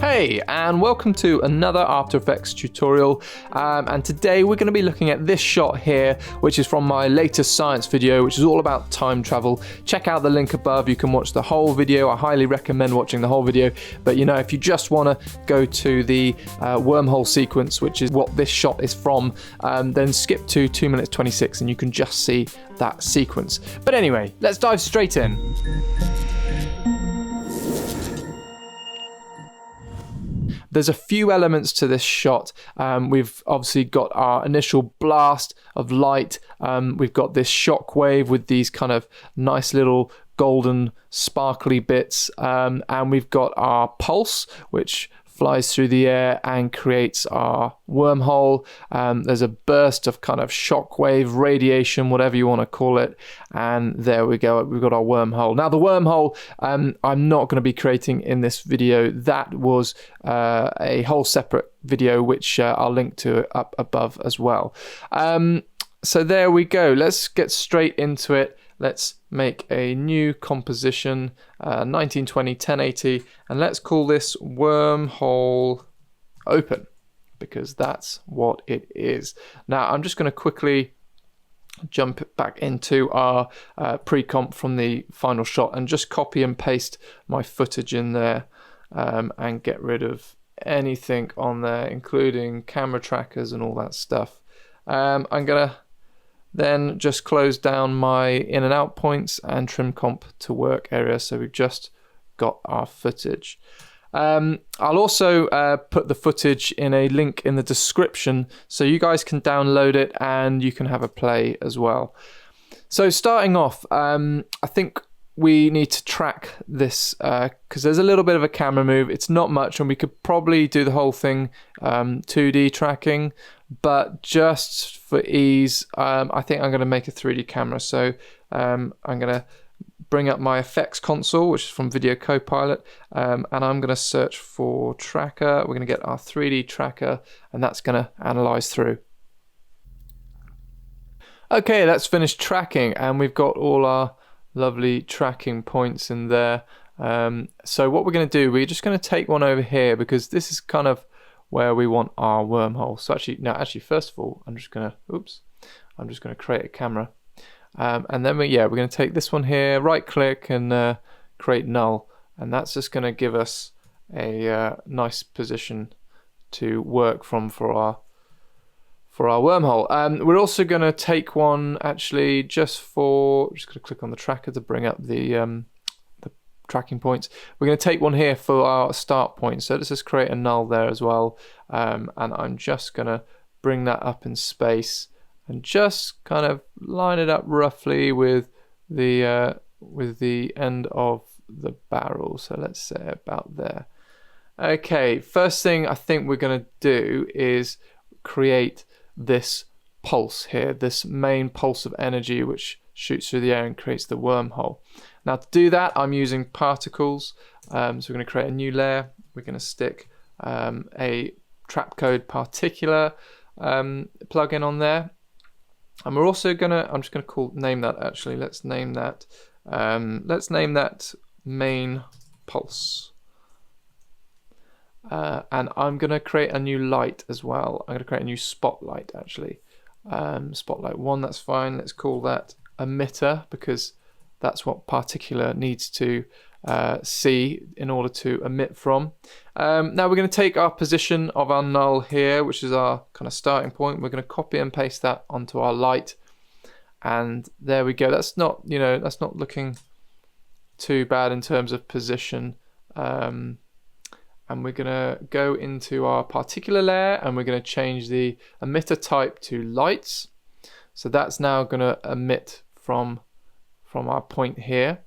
Hey, and welcome to another After Effects tutorial, and today we're going to be looking at this shot here, which is from my latest science video, which is all about time travel. Check out the link above, you can watch the whole video. I highly recommend watching the whole video, but you know, if you just want to go to the wormhole sequence, which is what this shot is from, then skip to 2 minutes 26 and you can just see that sequence. But anyway, let's dive straight in. There's a few elements to this shot. We've obviously got our initial blast of light. We've got this shockwave with these kind of nice little golden sparkly bits. And we've got our pulse, which flies through the air and creates our wormhole. There's a burst of kind of shockwave, radiation, whatever you want to call it. And there we go, we've got our wormhole. Now the wormhole, I'm not going to be creating in this video. That was a whole separate video, which I'll link to up above as well. So there we go, let's get straight into it. Let's make a new composition, 1920 1080, and let's call this Wormhole Open, because that's what it is. Now I'm just going to quickly jump back into our pre-comp from the final shot and just copy and paste my footage in there, and get rid of anything on there, including camera trackers and all that stuff. I'm going to then just close down my in and out points and trim comp to work area, so we've just got our footage. I'll also put the footage in a link in the description so you guys can download it and you can have a play as well. So starting off, I think we need to track this because there's a little bit of a camera move. It's not much, and we could probably do the whole thing 2D tracking, but just for ease, I think I'm going to make a 3D camera. So I'm going to bring up my effects console, which is from Video Copilot, and I'm going to search for tracker. We're going to get our 3D tracker, and that's going to analyze through. Okay, that's finished tracking, and we've got all our lovely tracking points in there. So what we're going to do, we're just going to take one over here because this is kind of where we want our wormhole. So actually first of all, I'm just going to create a camera, and then we're going to take this one here, right click and create null, and that's just going to give us a nice position to work from for our wormhole. We're also going to take one actually just going to click on the tracker to bring up the tracking points. We're going to take one here for our start point, so let's just create a null there as well, and I'm just going to bring that up in space and just kind of line it up roughly with the end of the barrel, so let's say about there. Okay, first thing I think we're going to do is create this pulse here, this main pulse of energy which shoots through the air and creates the wormhole. Now to do that, I'm using particles, so we're going to create a new layer. We're going to stick a trapcode particular plugin on there, and we're also going to, I'm just going to name that actually, let's name that main pulse. And I'm going to create a new light as well. I'm going to create a new spotlight actually. Spotlight 1, that's fine. Let's call that emitter because that's what particular needs to see in order to emit from. Now we're going to take our position of our null here, which is our kind of starting point. We're going to copy and paste that onto our light, and there we go. That's not looking too bad in terms of position. And we're going to go into our particular layer and we're going to change the emitter type to lights. So that's now going to emit from our point here.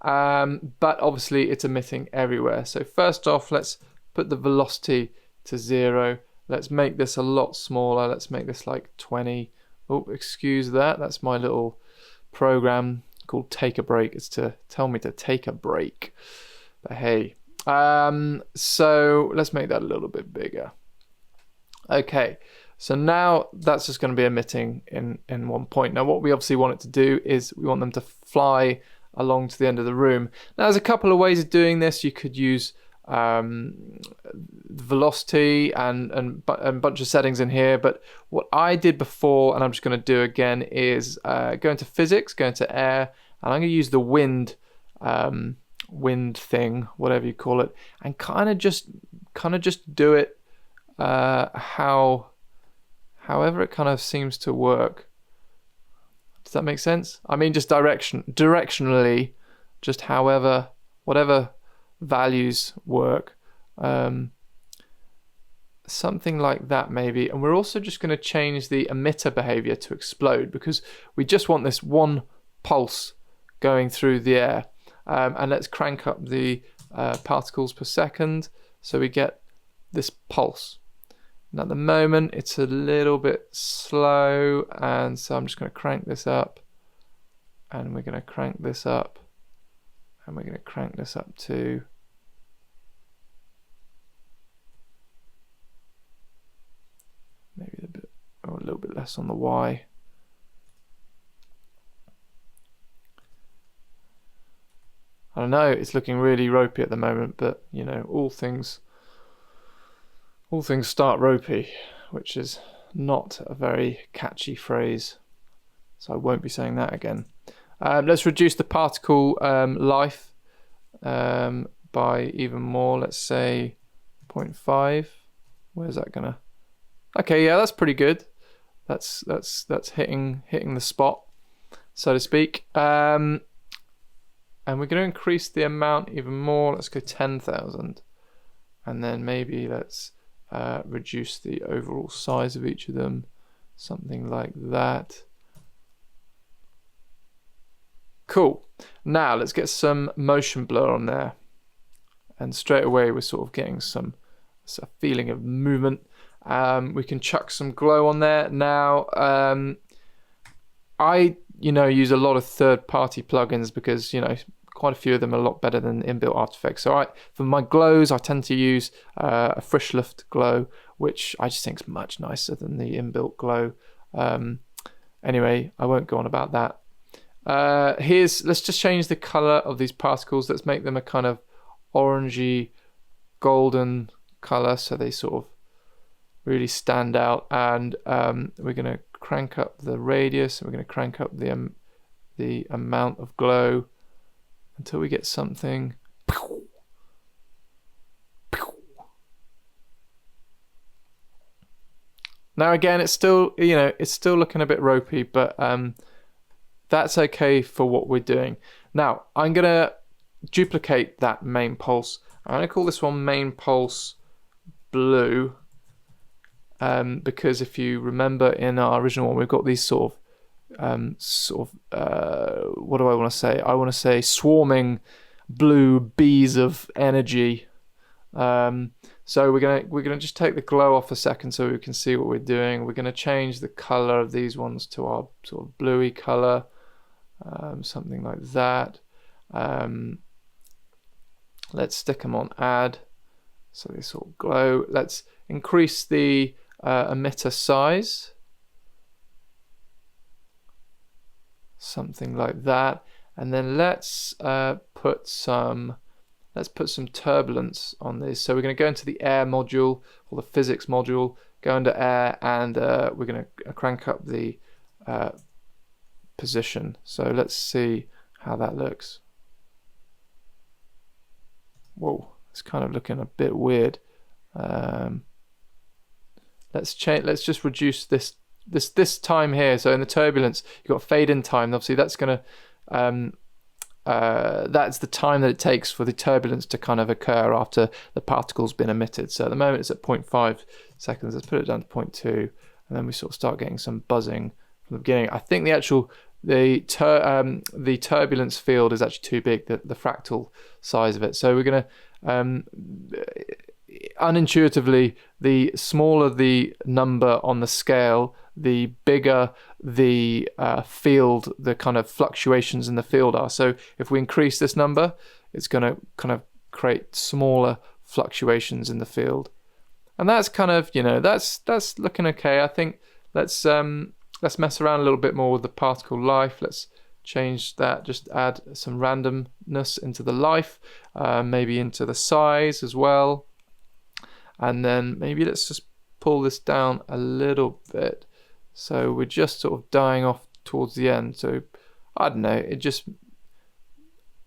But obviously it's emitting everywhere. So first off, let's put the velocity to 0. Let's make this a lot smaller. Let's make this like 20. Oh, excuse that. That's my little program called Take a Break. It's to tell me to take a break. But hey. So let's make that a little bit bigger. Okay, so now that's just going to be emitting in one point. Now what we obviously want it to do is we want them to fly along to the end of the room. Now there's a couple of ways of doing this. You could use velocity and a bunch of settings in here. But what I did before, and I'm just going to do again, is go into physics, go into air, and I'm going to use the wind thing, whatever you call it, and kind of just do it however it kind of seems to work. Does that make sense? I mean, just directionally, just whatever values work, something like that maybe. And we're also just going to change the emitter behavior to explode, because we just want this one pulse going through the air. And let's crank up the particles per second so we get this pulse. And at the moment it's a little bit slow, and so I'm just going to crank this up, and we're going to crank this up, and we're going to crank this up too. Maybe a little bit less on the Y. I don't know, it's looking really ropey at the moment, but you know, all things start ropey, which is not a very catchy phrase, so I won't be saying that again. Let's reduce the particle life by even more. Let's say 0.5. Where's that gonna? Okay, yeah, that's pretty good. That's hitting the spot, so to speak. And we're going to increase the amount even more. Let's go 10,000, and then maybe let's reduce the overall size of each of them, something like that. Cool. Now let's get some motion blur on there, and straight away we're sort of getting a feeling of movement. We can chuck some glow on there. Now I use a lot of third-party plugins because quite a few of them are a lot better than inbuilt After Effects. So for my glows, I tend to use a Frish Lift glow, which I just think is much nicer than the inbuilt glow. Anyway, I won't go on about that. Let's just change the color of these particles. Let's make them a kind of orangey golden color, so they sort of really stand out. And we're going to crank up the radius, and we're going to crank up the amount of glow until we get something. Now again, it's still looking a bit ropey, but that's okay for what we're doing. Now I'm gonna duplicate that main pulse. I'm gonna call this one main pulse blue, because if you remember in our original one, we've got these sort of what do I want to say? I want to say swarming blue bees of energy. So we're gonna just take the glow off a second so we can see what we're doing. We're gonna change the color of these ones to our sort of bluey color, something like that. Let's stick them on add, so they sort of glow. Let's increase the emitter size, something like that, and then let's put some turbulence on this. So we're going to go into the air module or the physics module, go into air, and we're going to crank up the position. So let's see how that looks. Whoa, it's kind of looking a bit weird. Let's just reduce this time here. So in the turbulence, you've got fade in time. Obviously, that's gonna that's the time that it takes for the turbulence to kind of occur after the particle's been emitted. So at the moment it's at 0.5 seconds. Let's put it down to 0.2, and then we sort of start getting some buzzing from the beginning. I think the turbulence field is actually too big, the fractal size of it. So we're gonna unintuitively, the smaller the number on the scale, the bigger the field, the kind of fluctuations in the field are. So if we increase this number, it's going to kind of create smaller fluctuations in the field, and that's kind of that's looking okay. I think let's mess around a little bit more with the particle life. Let's change that, just add some randomness into the life, maybe into the size as well. And then maybe let's just pull this down a little bit. So we're just sort of dying off towards the end. So I don't know, it just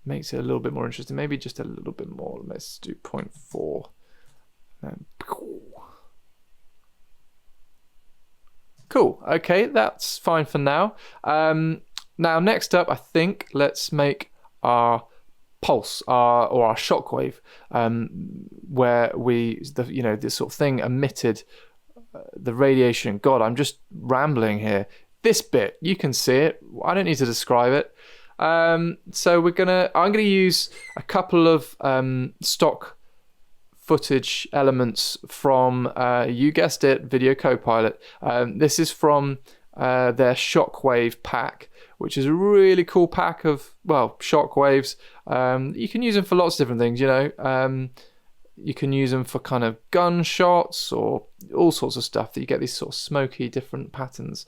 makes it a little bit more interesting. Maybe just a little bit more. Let's do 0.4. And cool. Okay, that's fine for now. Now next up, I think let's make our pulse, or our shockwave, where this sort of thing emitted the radiation. God, I'm just rambling here. This bit, you can see it. I don't need to describe it. So I'm gonna use a couple of stock footage elements from, you guessed it, Video Copilot. This is from their Shockwave pack, which is a really cool pack of, well, shockwaves. You can use them for lots of different things, you know. You can use them for kind of gunshots or all sorts of stuff that you get these sort of smoky different patterns.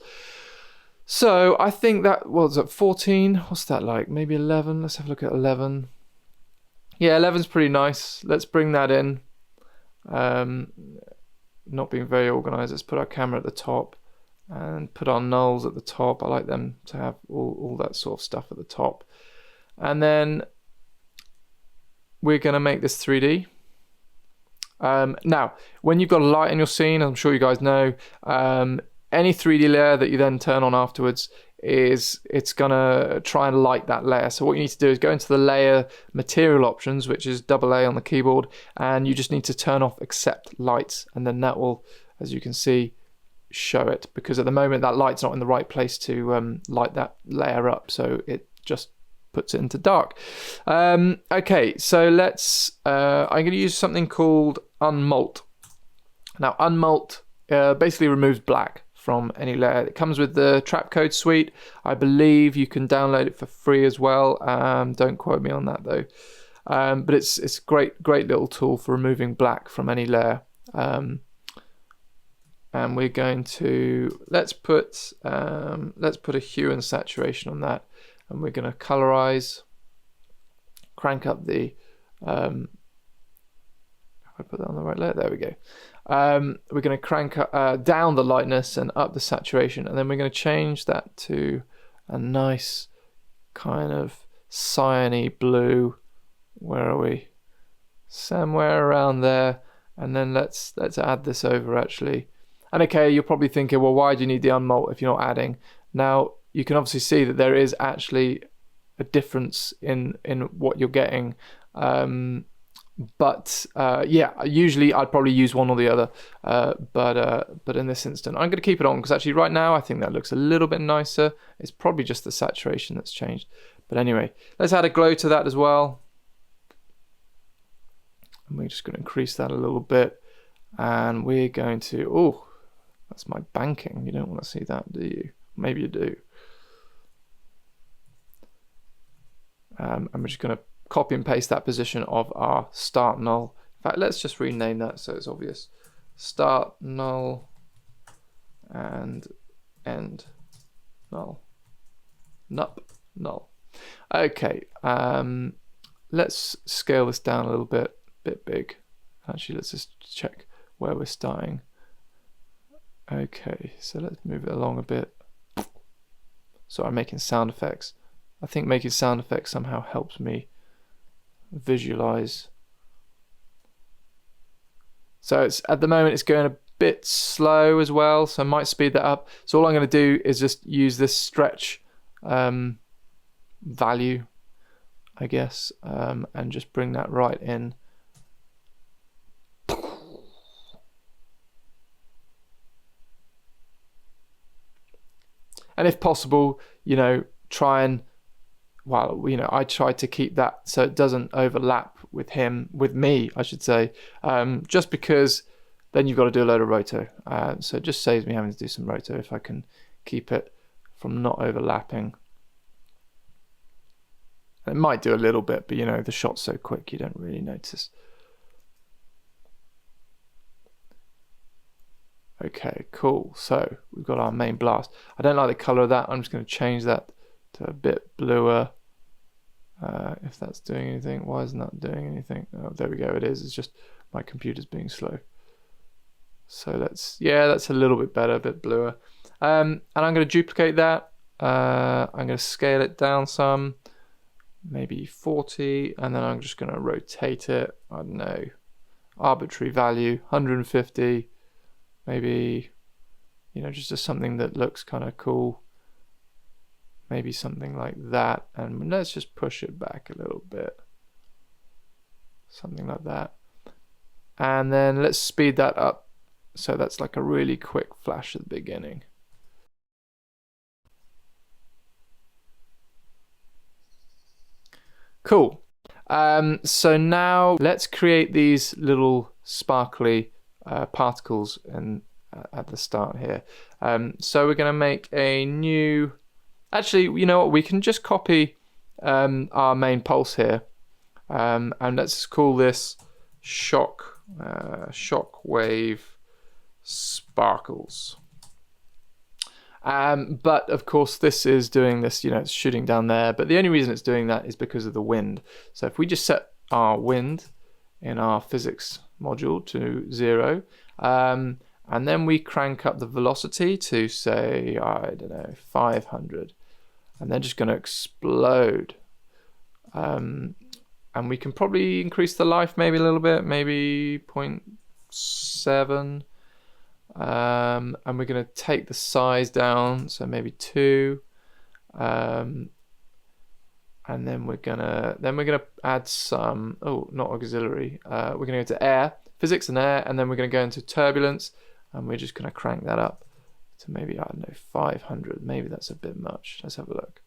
So I think that, what was it, 14? What's that like? Maybe 11? Let's have a look at 11. Yeah, 11's pretty nice. Let's bring that in. Not being very organized, let's put our camera at the top and put our nulls at the top. I like them to have all that sort of stuff at the top. And then we're going to make this 3D. Now, when you've got a light in your scene, I'm sure you guys know, any 3D layer that you then turn on afterwards it's gonna try and light that layer. So what you need to do is go into the layer material options, which is AA on the keyboard, and you just need to turn off accept lights, and then that will, as you can see, show it, because at the moment that light's not in the right place to light that layer up, so it just puts it into dark. Okay, so let's I'm going to use something called unmult. Now unmult basically removes black from any layer. It comes with the Trapcode suite. I believe you can download it for free as well. Don't quote me on that though. But it's a great little tool for removing black from any layer. And we're going to let's put a hue and saturation on that, and we're going to colorize. Crank up the if I put that on the right layer, there we go. We're going to crank down the lightness and up the saturation, and then we're going to change that to a nice kind of cyany blue. Where are we? Somewhere around there. And then let's add this over actually. And okay, you're probably thinking, well, why do you need the unmult if you're not adding? Now you can obviously see that there is actually a difference in what you're getting. But yeah, usually I'd probably use one or the other, but in this instant I'm going to keep it on, because actually right now I think that looks a little bit nicer. It's probably just the saturation that's changed, but anyway, let's add a glow to that as well, and we're just going to increase that a little bit, and we're going to, oh, that's my banking. You don't want to see that, do you? Maybe you do. And we're just going to copy and paste that position of our start null. In fact, let's just rename that so it's obvious. Start null and end null. Null. Okay, let's scale this down a little bit big. Actually, let's just check where we're starting. Okay, so let's move it along a bit. So I'm making sound effects. I think making sound effects somehow helps me visualize. So it's at the moment it's going a bit slow as well, so I might speed that up. So all I'm going to do is just use this stretch value, I guess, and just bring that right in. And if possible, you know, try and, well, you know, I try to keep that so it doesn't overlap with me, I should say, just because then you've got to do a load of roto. So it just saves me having to do some roto if I can keep it from not overlapping. It might do a little bit, but you know, the shot's so quick you don't really notice. Okay, cool. So we've got our main blast. I don't like the color of that. I'm just going to change that to a bit bluer. If that's doing anything. Why isn't that doing anything? Oh, there we go, it is. It's just my computer's being slow. So that's a little bit better, a bit bluer. And I'm going to duplicate that. I'm going to scale it down some, maybe 40, and then I'm just going to rotate it. I don't know, arbitrary value, 150, maybe, just something that looks kind of cool. Maybe something like that, and let's just push it back a little bit. Something like that. And then let's speed that up. So that's like a really quick flash at the beginning. Cool. So now let's create these little sparkly particles at the start here. So we're going to make a new... Actually, you know what? We can just copy our main pulse here, and let's call this Shockwave Sparkles. But of course, this is doing this. It's shooting down there. But the only reason it's doing that is because of the wind. So if we just set our wind in our physics module to 0, and then we crank up the velocity to, say, I don't know, 500. And they're just going to explode. And we can probably increase the life maybe a little bit, maybe 0.7. And we're going to take the size down, so maybe 2. And then we're gonna add some, not auxiliary. We're going to go to air, physics and air, and then we're going to go into turbulence, and we're just going to crank that up to maybe, I don't know, 500. Maybe that's a bit much. Let's have a look.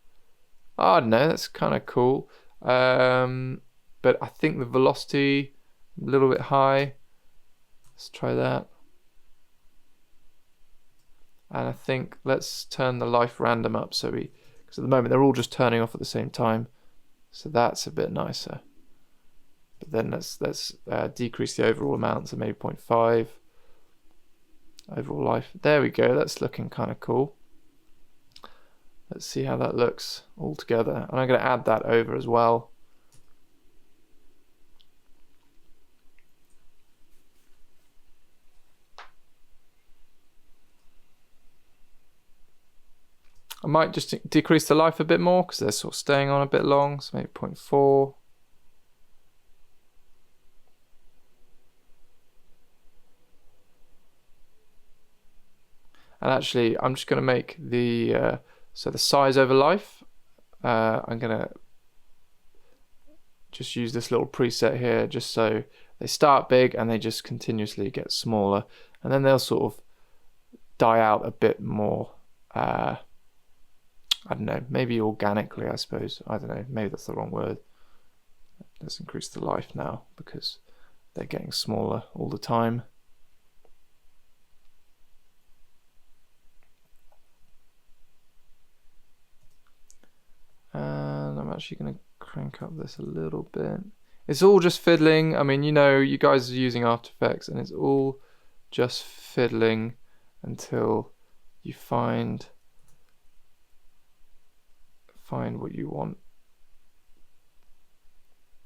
I don't know, that's kind of cool. But I think the velocity a little bit high. Let's try that. And I think let's turn the life random up, so because at the moment they're all just turning off at the same time. So that's a bit nicer. But then let's decrease the overall amount, so maybe 0.5. Overall life. There we go. That's looking kind of cool. Let's see how that looks all together. And I'm going to add that over as well. I might just decrease the life a bit more because they're sort of staying on a bit long. So maybe 0.4. And actually, I'm just going to make the so the size over life. I'm going to just use this little preset here, just so they start big and they just continuously get smaller, and then they'll sort of die out a bit more. I don't know, maybe organically, I suppose. I don't know, maybe that's the wrong word. Let's increase the life now because they're getting smaller all the time. And I'm actually going to crank up this a little bit. It's all just fiddling. I mean, you guys are using After Effects, and it's all just fiddling until you find what you want.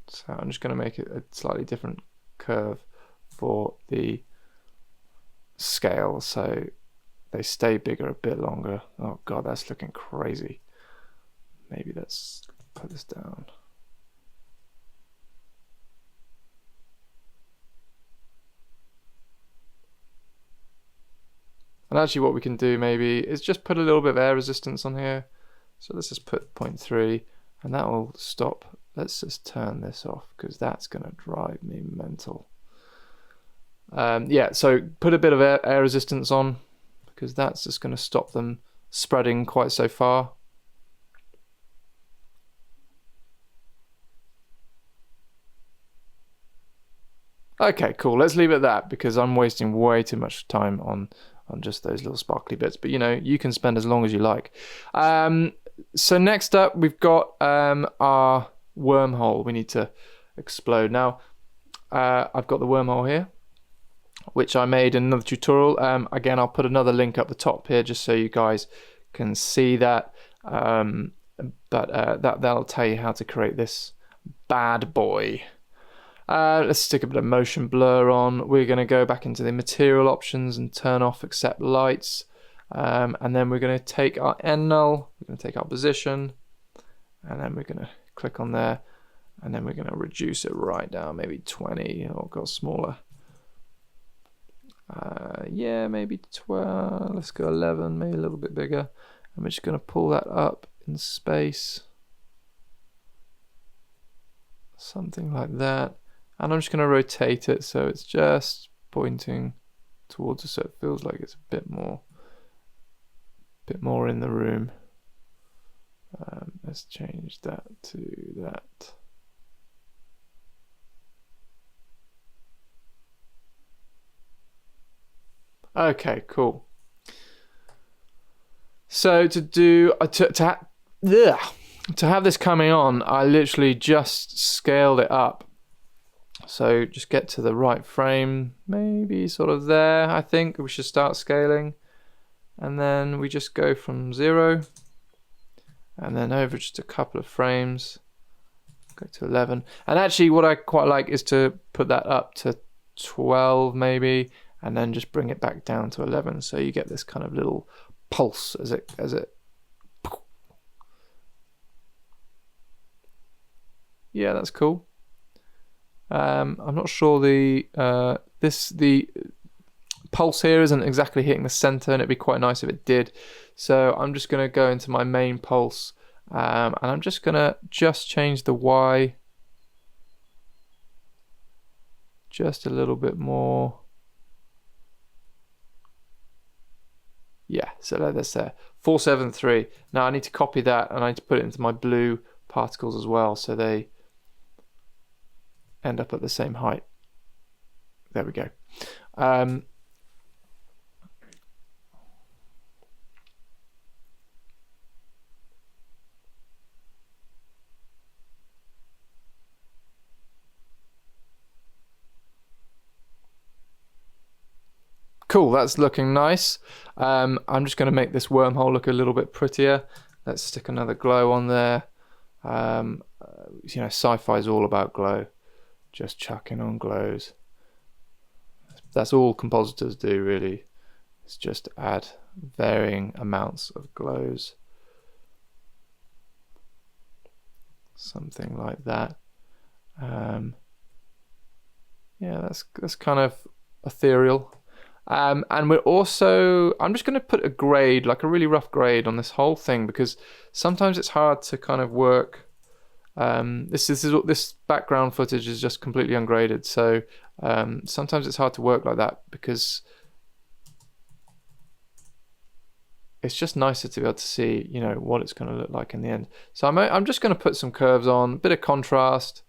So I'm just going to make it a slightly different curve for the scale, so they stay bigger a bit longer. Oh god, that's looking crazy. Maybe let's put this down. And actually what we can do maybe is just put a little bit of air resistance on here. So let's just put 0.3 and that will stop. Let's just turn this off because that's going to drive me mental. Yeah, so put a bit of air resistance on because that's just going to stop them spreading quite so far. Okay, cool. Let's leave it at that because I'm wasting way too much time on just those little sparkly bits. But you can spend as long as you like. So next up, we've got our wormhole we need to explode. Now, I've got the wormhole here, which I made in another tutorial. Again, I'll put another link up the top here just so you guys can see that. but that'll tell you how to create this bad boy. Let's stick a bit of motion blur on. We're going to go back into the material options and turn off accept lights. And then we're going to take our end null, we're going to take our position, and then we're going to click on there, and then we're going to reduce it right down, maybe 20 or go smaller. Yeah, maybe 12, let's go 11, maybe a little bit bigger. And we're just going to pull that up in space. Something like that. And I'm just going to rotate it so it's just pointing towards us, so it feels like it's a bit more in the room. Let's change that to that. Okay, cool. So to have this coming on, I literally just scaled it up. So just get to the right frame, maybe sort of there. I think we should start scaling, and then we just go from 0 and then over just a couple of frames, go to 11. And actually what I quite like is to put that up to 12 maybe, and then just bring it back down to 11, so you get this kind of little pulse as it yeah, that's cool. I'm not sure the pulse here isn't exactly hitting the center, and it'd be quite nice if it did. So I'm just going to go into my main pulse, and I'm just going to change the Y just a little bit more. Yeah, so that's there. 473. Now I need to copy that, and I need to put it into my blue particles as well, so they end up at the same height. There we go. Cool, that's looking nice. I'm just going to make this wormhole look a little bit prettier. Let's stick another glow on there. You know, sci-fi is all about glow. Just chucking on glows. That's all compositors do, really. It's just add varying amounts of glows. Something like that. Yeah, that's kind of ethereal. And we're also, I'm just going to put a grade, like a really rough grade on this whole thing, because sometimes it's hard to kind of work. This background footage is just completely ungraded, so sometimes it's hard to work like that, because it's just nicer to be able to see, you know, what it's going to look like in the end. So I'm just going to put some curves on, a bit of contrast.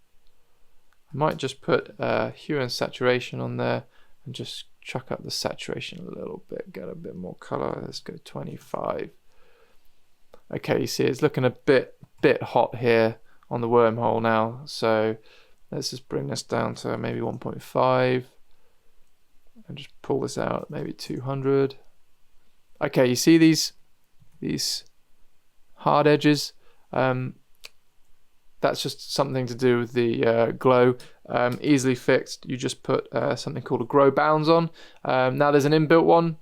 I might just put hue and saturation on there, and just chuck up the saturation a little bit, get a bit more color. Let's go 25. Okay, you see it's looking a bit hot here on the wormhole now, so let's just bring this down to maybe 1.5 and just pull this out maybe 200. Okay, you see these hard edges? That's just something to do with the glow. Easily fixed. You just put something called a grow bounds on. Now there's an inbuilt one.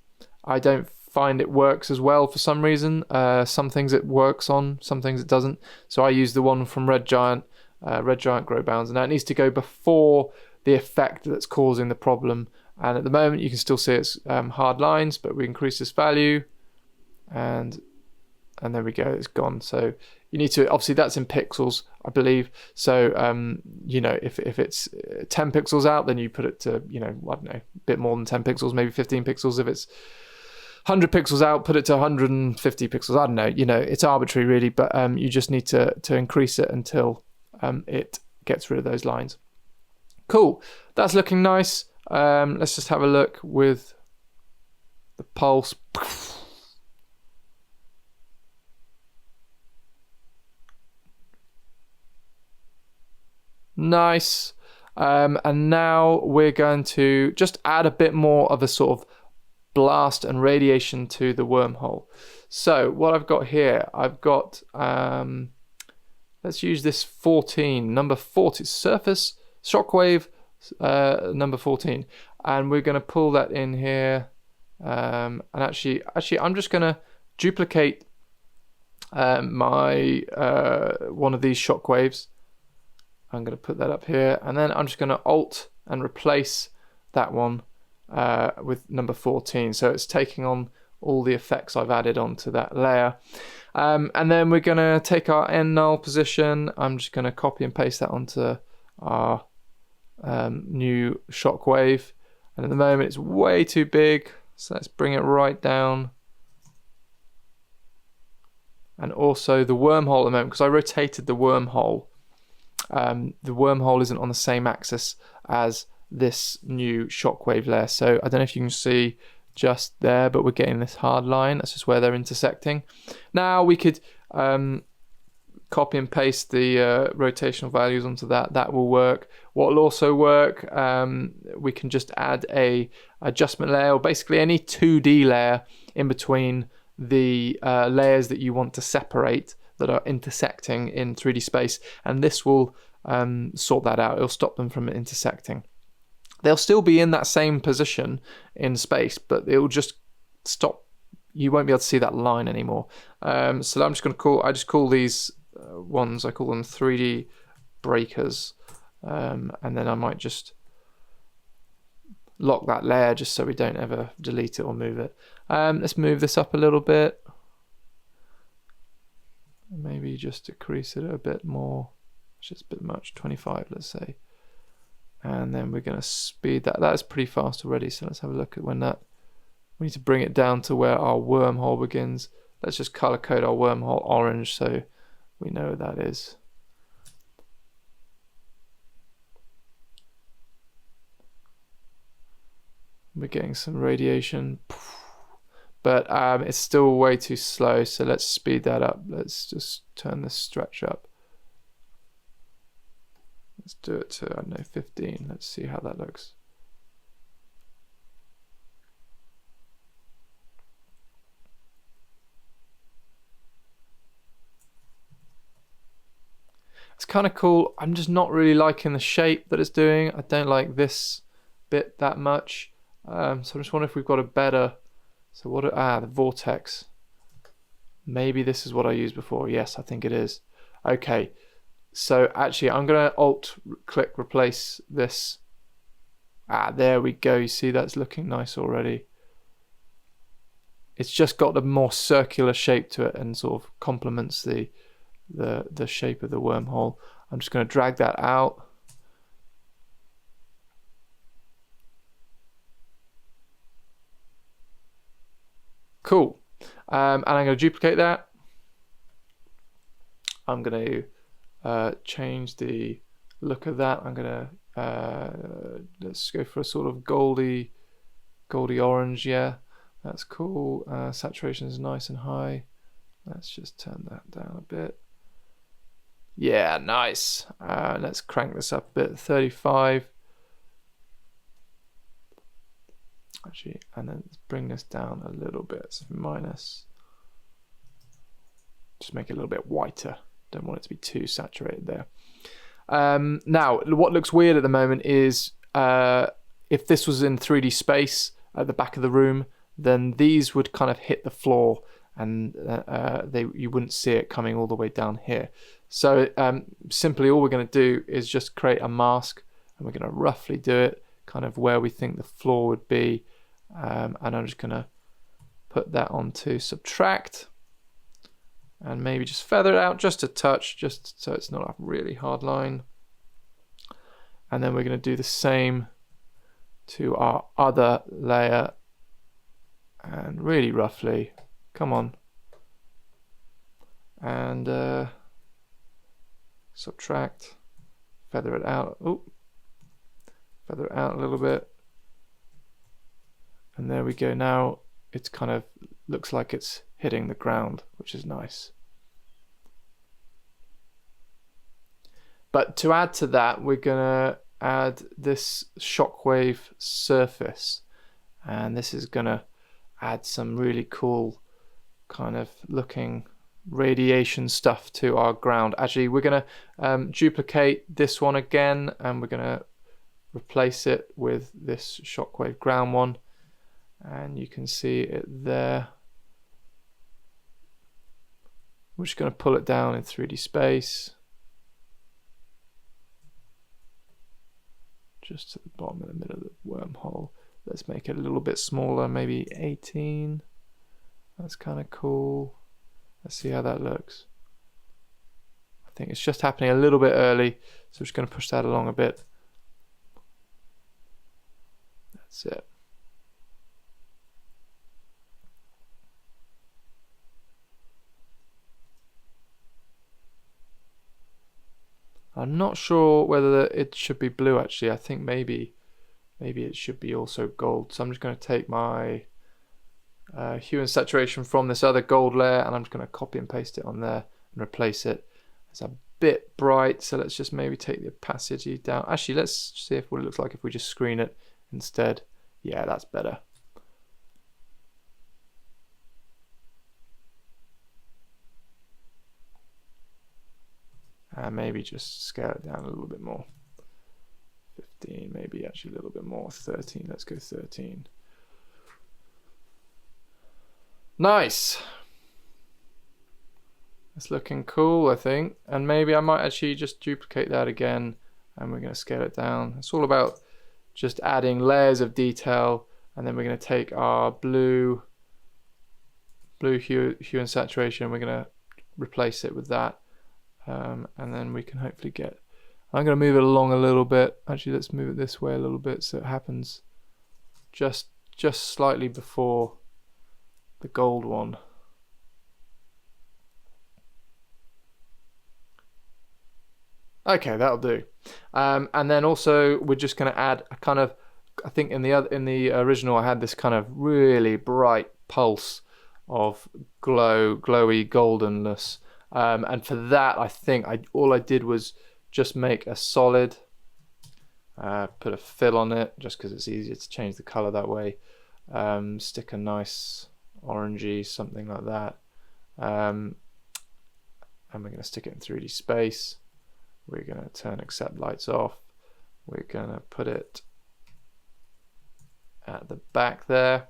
I don't find it works as well for some reason. Some things it works on, some things it doesn't. So I use the one from Red Giant grow bounds. And now it needs to go before the effect that's causing the problem. And at the moment you can still see it's hard lines, but we increase this value, and there we go, it's gone. So you need to, obviously that's in pixels, I believe. So, you know, if it's 10 pixels out, then you put it to, you know, I don't know, a bit more than 10 pixels, maybe 15 pixels. If it's 100 pixels out, put it to 150 pixels. I don't know, you know, it's arbitrary really, but you just need to increase it until it gets rid of those lines. Cool, that's looking nice. Let's just have a look with the pulse. Nice. And now we're going to just add a bit more of a sort of blast and radiation to the wormhole. So what I've got here, I've got, let's use this 14, number 40, surface, shockwave, number 14. And we're going to pull that in here. And actually, I'm just going to duplicate my one of these shockwaves. I'm going to put that up here, and then I'm just going to Alt and replace that one with number 14. So it's taking on all the effects I've added onto that layer. And then we're going to take our end null position. I'm just going to copy and paste that onto our new shockwave. And at the moment it's way too big, so let's bring it right down. And also the wormhole at the moment, because I rotated the wormhole. The wormhole isn't on the same axis as this new shockwave layer. So I don't know if you can see just there, but we're getting this hard line. That's just where they're intersecting. Now we could copy and paste the rotational values onto that. That will work. What will also work, we can just add a adjustment layer, or basically any 2D layer in between the layers that you want to separate that are intersecting in 3D space, and this will sort that out. It'll stop them from intersecting. They'll still be in that same position in space, but it'll just stop. You won't be able to see that line anymore. So I'm just going to I just call these ones, I call them 3D breakers, and then I might just lock that layer just so we don't ever delete it or move it. Let's move this up a little bit. Maybe just decrease it a bit more. It's just a bit much, 25 let's say. And then we're going to speed that. That's pretty fast already, so let's have a look at when that... We need to bring it down to where our wormhole begins. Let's just color code our wormhole orange so we know what that is. We're getting some radiation, but it's still way too slow, so let's speed that up. Let's just turn this stretch up. Let's do it to, I don't know, 15. Let's see how that looks. It's kind of cool. I'm just not really liking the shape that it's doing. I don't like this bit that much. So I'm just wondering if we've got a better... So what... the vortex. Maybe this is what I used before. Yes, I think it is. Okay. So actually, I'm going to Alt-click replace this. There we go. You see, that's looking nice already. It's just got a more circular shape to it and sort of complements the shape of the wormhole. I'm just going to drag that out. Cool. And I'm going to duplicate that. I'm going to change the look of that. I'm going to let's go for a sort of goldy orange. Yeah, that's cool. Saturation is nice and high. Let's just turn that down a bit. Yeah, nice. Let's crank this up a bit, 35. Actually, and then let's bring this down a little bit, so minus. Just make it a little bit whiter. Don't want it to be too saturated there. Now, what looks weird at the moment is if this was in 3D space at the back of the room, then these would kind of hit the floor, and you wouldn't see it coming all the way down here. So simply all we're going to do is just create a mask, and we're going to roughly do it kind of where we think the floor would be, and I'm just going to put that onto subtract and maybe just feather it out just a touch, just so it's not a really hard line. And then we're going to do the same to our other layer, and really roughly, come on, and subtract, feather it out. Oop. Feather it out a little bit, and there we go. Now it's kind of looks like it's hitting the ground, which is nice. But to add to that, we're gonna add this shockwave surface, and this is gonna add some really cool kind of looking radiation stuff to our ground. Actually, we're going to duplicate this one again, and we're going to replace it with this Shockwave ground one, and you can see it there. We're just going to pull it down in 3D space, just to the bottom in the middle of the wormhole. Let's make it a little bit smaller, maybe 18. That's kind of cool. Let's see how that looks. I think it's just happening a little bit early, so we're just going to push that along a bit. That's it. I'm not sure whether it should be blue actually. I think maybe it should be also gold. So I'm just going to take my hue and saturation from this other gold layer, and I'm just going to copy and paste it on there and replace it. It's a bit bright, so let's just maybe take the opacity down. Actually, let's see what it looks like if we just screen it instead. Yeah, that's better. And maybe just scale it down a little bit more. 15, maybe actually a little bit more. 13, let's go 13. Nice. It's looking cool, I think. And maybe I might actually just duplicate that again, and we're going to scale it down. It's all about just adding layers of detail, and then we're going to take our blue hue and saturation, and we're going to replace it with that. And then we can hopefully get, I'm going to move it along a little bit. Actually, let's move it this way a little bit so it happens just slightly before the gold one. Okay, that'll do. And then also we're just going to add a kind of, I think in the original I had this kind of really bright pulse of glowy goldenness. And for that, I think all I did was just make a solid, put a fill on it, just because it's easier to change the color that way. Stick a nice orangey, something like that. And we're going to stick it in 3D space. We're going to turn accept lights off. We're going to put it at the back there.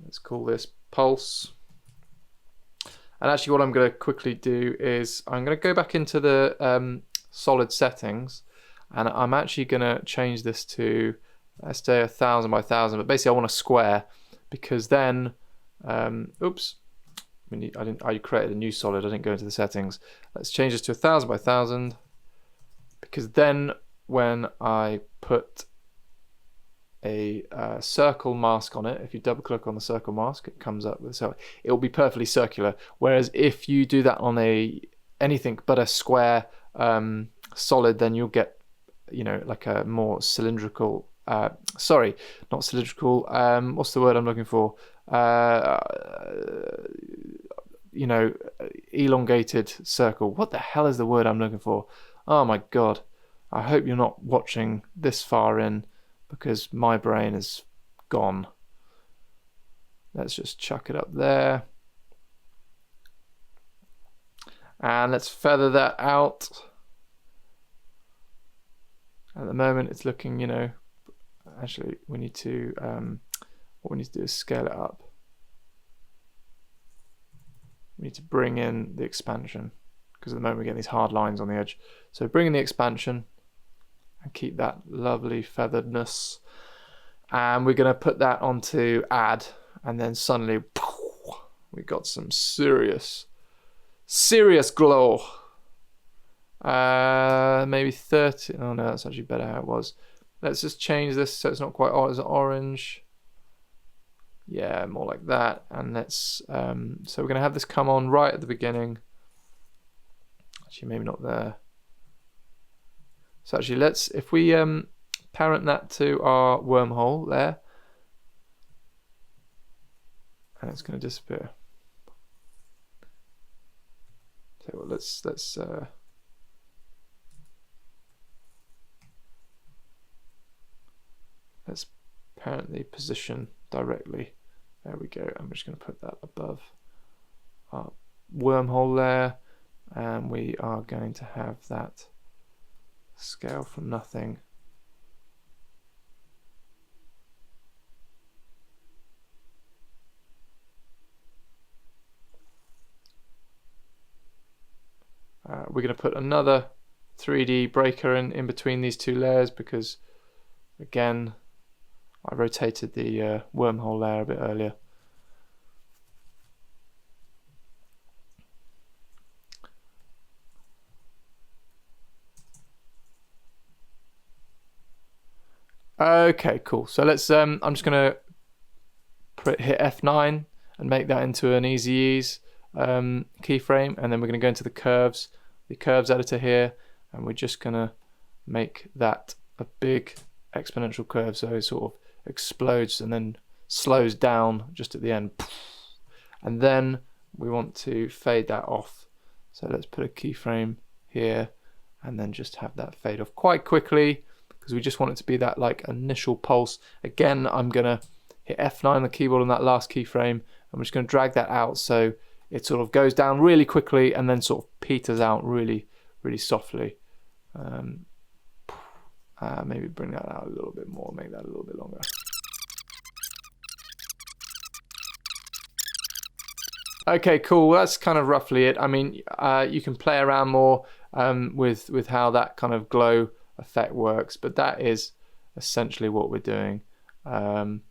Let's call this pulse. And actually what I'm going to quickly do is I'm going to go back into the solid settings, and I'm actually going to change this to, let's say 1000 by 1000, but basically I want a square, because then, oops, I created a new solid, I didn't go into the settings. Let's change this to 1000 by 1000, because then when I put a circle mask on it, if you double click on the circle mask, it comes up with, so it will be perfectly circular. Whereas if you do that on anything but a square solid, then you'll get, you know, like a more cylindrical, sorry, not cylindrical, what's the word I'm looking for, you know, elongated circle. What the hell is the word I'm looking for? Oh my god, I hope you're not watching this far in, because my brain is gone. Let's just chuck it up there. And let's feather that out. At the moment it's looking, you know, actually we need to, what we need to do is scale it up. We need to bring in the expansion, because at the moment we're getting these hard lines on the edge. So bring in the expansion and keep that lovely featheredness, and we're going to put that onto add, and then suddenly we got some serious glow. Maybe 30. Oh no, that's actually better how it was. Let's just change this so it's not quite as orange. Yeah, more like that. And let's so we're going to have this come on right at the beginning. Actually, maybe not there. So actually, let's, if we parent that to our wormhole there, and it's going to disappear. So well, let's parent the position directly There we go. I'm just going to put that above our wormhole layer, and we are going to have that scale from nothing. We're going to put another 3D breaker in between these two layers because, again, I rotated the wormhole layer a bit earlier. Okay, cool. So let's. I'm just gonna hit F9 and make that into an easy ease keyframe, and then we're gonna go into the curves editor here, and we're just gonna make that a big exponential curve, so it sort of explodes and then slows down just at the end. And then we want to fade that off. So let's put a keyframe here, and then just have that fade off quite quickly, because we just want it to be that like initial pulse. Again, I'm gonna hit F9 on the keyboard on that last keyframe. I'm just gonna drag that out so it sort of goes down really quickly and then sort of peters out really, really softly. Maybe bring that out a little bit more, make that a little bit longer. Okay, cool. That's kind of roughly it. I mean, you can play around more with how that kind of glow effect works, but that is essentially what we're doing. And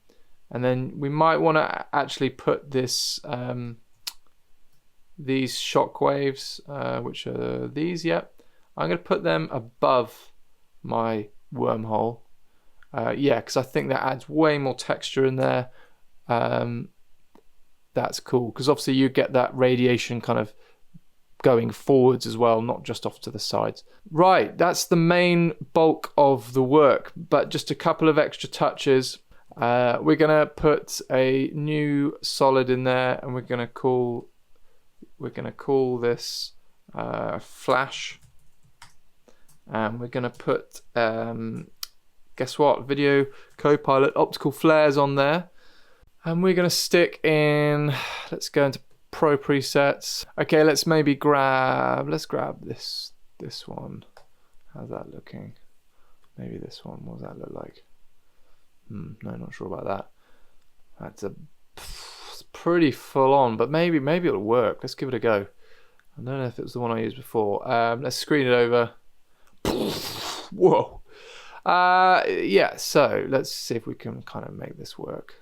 then we might want to actually put this these shockwaves, which are these. Yep, I'm going to put them above my wormhole. Yeah, because I think that adds way more texture in there. That's cool, because obviously you get that radiation kind of going forwards as well, not just off to the sides. Right, that's the main bulk of the work, but just a couple of extra touches. We're gonna put a new solid in there, and we're gonna call this flash, and we're gonna put guess what, Video Copilot optical flares on there, and we're gonna stick in. Let's go into Pro presets. Okay, let's grab this one. How's that looking? Maybe this one. What does that look like? No, not sure about that. It's pretty full on, but maybe it'll work. Let's give it a go. I don't know if it was the one I used before. Let's screen it over. Whoa. Yeah, so let's see if we can kind of make this work.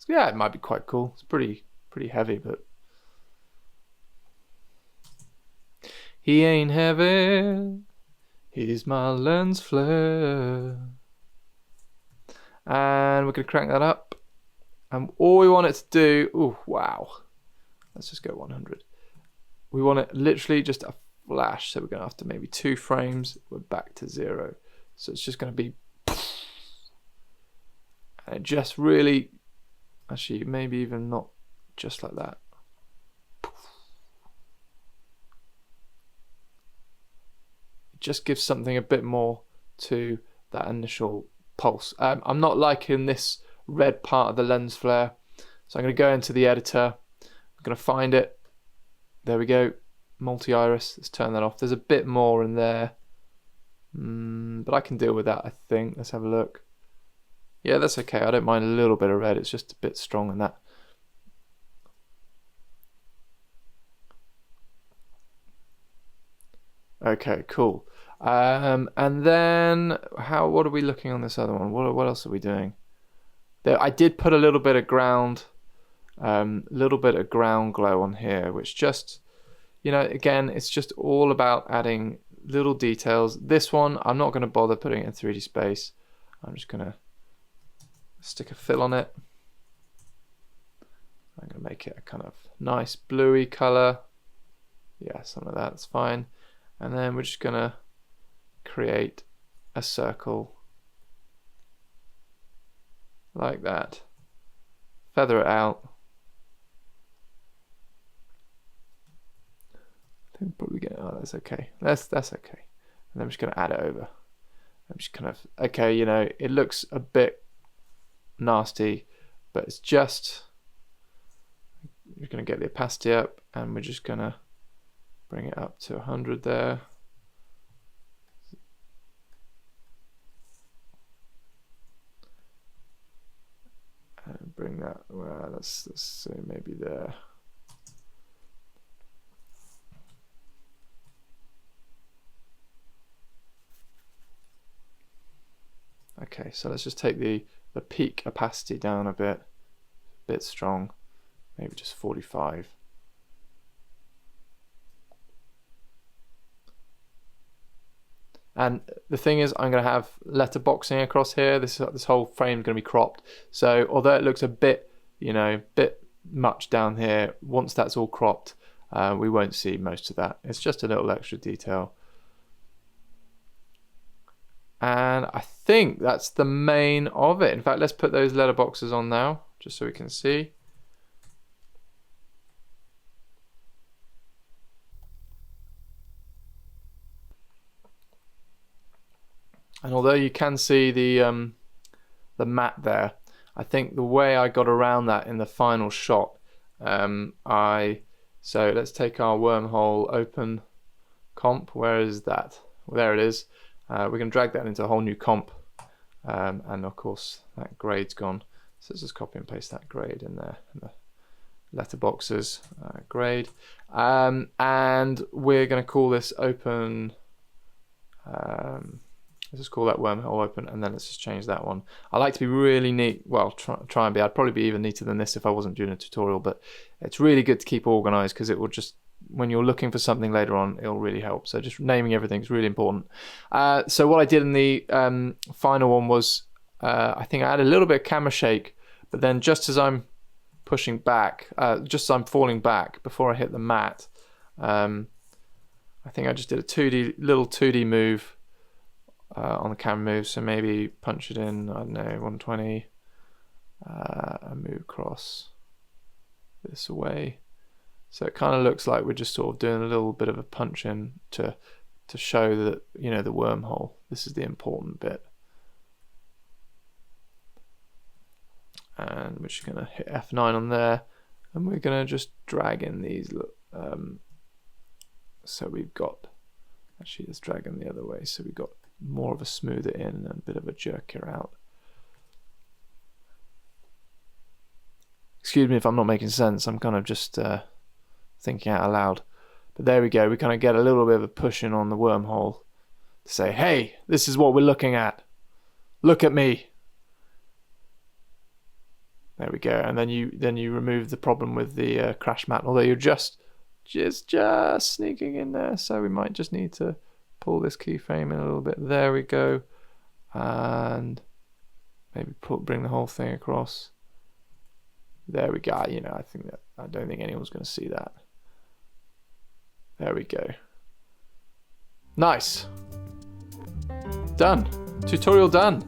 Yeah, it might be quite cool. It's pretty heavy, but he ain't heavy. He's my lens flare. And we're going to crank that up. And all we want it to do, oh wow, let's just go 100. We want it literally just a flash, so we're going to have to maybe 2 frames, we're back to 0. So it's just going to be, and it just really, actually maybe even not just like that. It just gives something a bit more to that initial pulse. I'm not liking this red part of the lens flare, so I'm going to go into the editor. I'm going to find it. There we go, multi-iris. Let's turn that off. There's a bit more in there, but I can deal with that, I think. Let's have a look. Yeah, that's okay. I don't mind a little bit of red. It's just a bit strong in that. Okay, cool. And then what are we looking on this other one? What else are we doing? There, I did put a little bit of ground glow on here, which just, you know, again, it's just all about adding little details. This one, I'm not going to bother putting it in 3D space. I'm just going to stick a fill on it. I'm going to make it a kind of nice bluey color. Yeah, some of that's fine. And then we're just going to create a circle like that. Feather it out. I think we'll probably get, oh, that's okay. That's okay. And I'm just going to add it over. I'm just kind of, okay, you know, it looks a bit nasty, but it's just we're going to get the opacity up, and we're just going to bring it up to 100 there. And bring that, well, let's say maybe there. Okay, so let's just take the peak opacity down a bit strong, maybe just 45. And the thing is, I'm going to have letterboxing across here. This whole frame is going to be cropped. So although it looks a bit, bit much down here, once that's all cropped, we won't see most of that. It's just a little extra detail. And I think that's the main of it. In fact, let's put those letterboxes on now, just so we can see. And although you can see the mat there, I think the way I got around that in the final shot, so let's take our wormhole open comp. Where is that? Well, there it is. We're going to drag that into a whole new comp, and of course that grade's gone. So let's just copy and paste that grade in there, in the letterboxes grade, and we're going to call this open. Let's just call that wormhole open, and then let's just change that one. I like to be really neat. Well, try and be. I'd probably be even neater than this if I wasn't doing a tutorial, but it's really good to keep organized, because it will just, when you're looking for something later on, it'll really help. So just naming everything is really important. So what I did in the final one was, I think I added a little bit of camera shake, but then just as I'm pushing back, just as I'm falling back before I hit the mat, I think I just did a little 2D move on the camera move. So maybe punch it in, I don't know, 120, and move across this away. So it kind of looks like we're just sort of doing a little bit of a punch in to show that, the wormhole. This is the important bit. And we're just going to hit F9 on there, and we're going to just drag in these. So we've got, actually let's drag them the other way. So we've got more of a smoother in and a bit of a jerker out. Excuse me if I'm not making sense. I'm kind of just thinking out loud. But there we go. We kind of get a little bit of a push in on the wormhole to say, hey, this is what we're looking at. Look at me. There we go. And then you remove the problem with the crash mat, although you're just sneaking in there. So we might just need to pull this keyframe in a little bit. There we go. And maybe bring the whole thing across. There we go. I don't think anyone's going to see that. There we go. Nice. Done. Tutorial done.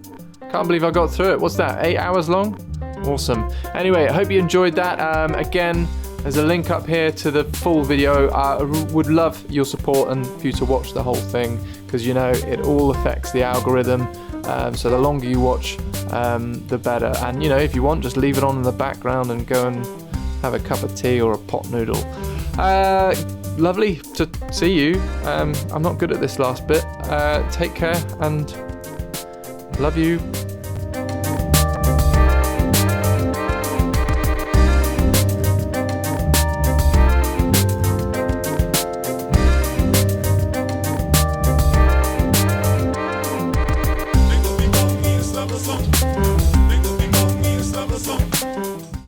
Can't believe I got through it. What's that? 8 hours long? Awesome. Anyway, I hope you enjoyed that. Again, there's a link up here to the full video. I would love your support and for you to watch the whole thing, because it all affects the algorithm. So the longer you watch, the better. And if you want, just leave it on in the background and go and have a cup of tea or a pot noodle. Lovely to see you. I'm not good at this last bit. Take care and love you.